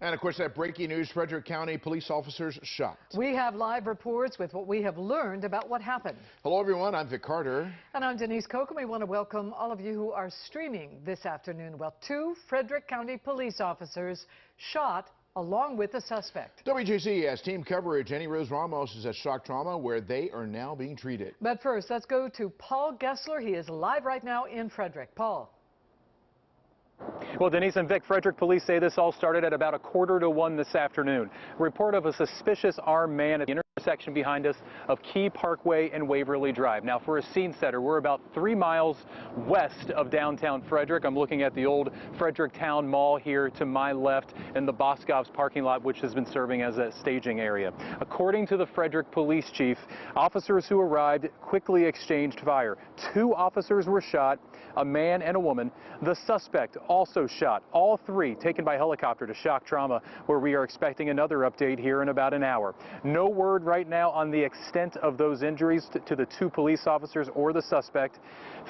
And of course, that breaking news, Frederick County police officers shot. We have live reports with what we have learned about what happened. Hello, everyone. I'm Vic Carter. And I'm Denise Koch, and we want to welcome all of you who are streaming this afternoon. Well, 2 Frederick County police officers shot along with the suspect. WJZ has team coverage. Annie Rose Ramos is at shock trauma where they are now being treated. But first, let's go to Paul Gessler. He is live right now in Frederick. Paul. Well, Denise and Vic, Frederick police say this all started at about 1:45 this afternoon. A report of a suspicious armed man at the intersection behind us of Key Parkway and Waverly Drive. Now, for a scene setter, we're about 3 miles west of downtown Frederick. I'm looking at the old Frederick Town Mall here to my left and the Boscov's parking lot, which has been serving as a staging area. According to the Frederick police chief, officers who arrived quickly exchanged fire. 2 officers were shot, a man and a woman. The suspect also shot. All 3 taken by helicopter to shock trauma, where we are expecting another update here in about an hour. No word right now on the extent of those injuries to the 2 police officers or the suspect.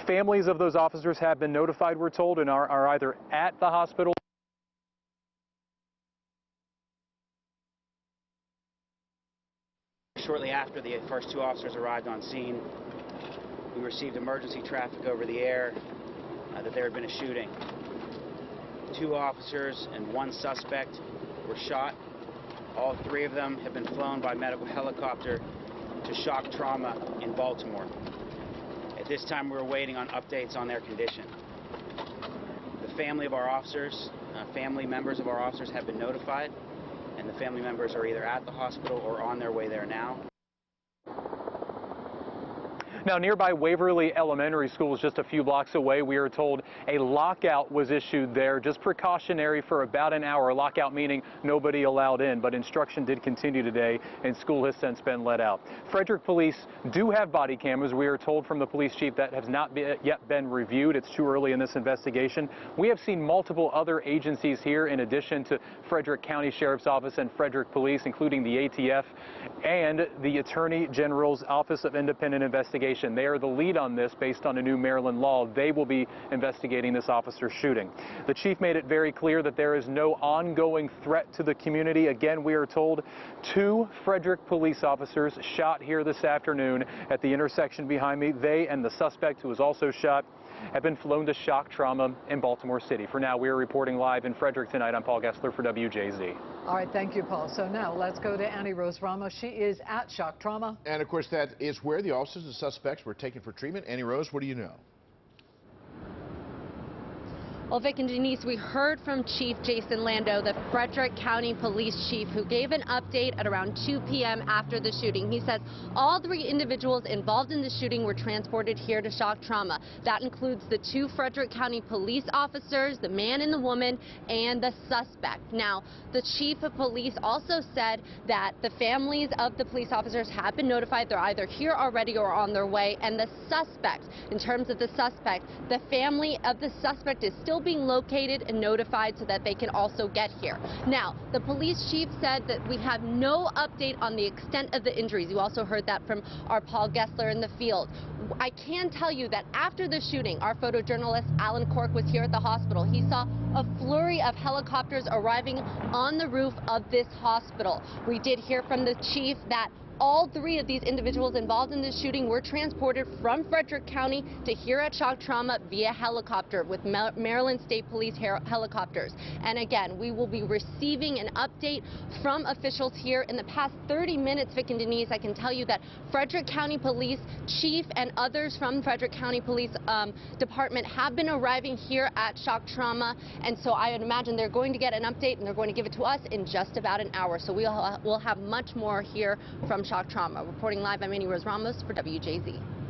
Families of those officers have been notified, we're told, and are either at the hospital. Shortly after the first 2 officers arrived on scene, we received emergency traffic over the air that there had been a shooting. 2 officers and 1 suspect were shot. All 3 of them have been flown by medical helicopter to shock trauma in Baltimore. At this time, we're waiting on updates on their condition. The family of our officers, family members of our officers have been notified, and the family members are either at the hospital or on their way there now. Now, nearby Waverly Elementary School is just a few blocks away. We are told a lockout was issued there, just precautionary for about an hour. Lockout meaning nobody allowed in, but instruction did continue today, and school has since been let out. Frederick police do have body cameras. We are told from the police chief that has not yet been reviewed. It's too early in this investigation. We have seen multiple other agencies here, in addition to Frederick County Sheriff's Office and Frederick Police, including the ATF and the Attorney General's Office of Independent Investigation. They are the lead on this based on a new Maryland law. They will be investigating this officer's shooting. The chief made it very clear that there is no ongoing threat to the community. Again, we are told 2 Frederick police officers shot here this afternoon at the intersection behind me. They and the suspect, who was also shot, have been flown to shock trauma in Baltimore City. For now, we are reporting live in Frederick tonight. I'm Paul Gessler for WJZ. All right, thank you, Paul. So now let's go to Annie Rose Ramos. She is at shock trauma. And of course, that is where the officers and suspects were taken for treatment. Annie Rose, what do you know? Well, Vic and Denise, we heard from Chief Jason Lando, the Frederick County Police Chief, who gave an update at around 2 p.m. after the shooting. He said all 3 individuals involved in the shooting were transported here to shock trauma. That includes the 2 Frederick County police officers, the man and the woman, and the suspect. Now, the Chief of Police also said that the families of the police officers have been notified. They're either here already or on their way. And the suspect, in terms of the suspect, the family of the suspect is still being located and notified so that they can also get here. Now, the police chief said that we have no update on the extent of the injuries. You also heard that from our Paul Gessler in the field. I can tell you that after the shooting, our photojournalist Alan Cork was here at the hospital. He saw a flurry of helicopters arriving on the roof of this hospital. We did hear from the chief that all 3 of these individuals involved in this shooting were transported from Frederick County to here at shock trauma via helicopter with Maryland State Police helicopters. And again, we will be receiving an update from officials here. In the past 30 minutes, Vic and Denise, I can tell you that Frederick County Police Chief and others from Frederick County Police Department have been arriving here at shock trauma. And so I would imagine they're going to get an update, and they're going to give it to us in just about an hour. So we'll have much more here from shock trauma. Reporting live, I'm Annie Rose Ramos for WJZ.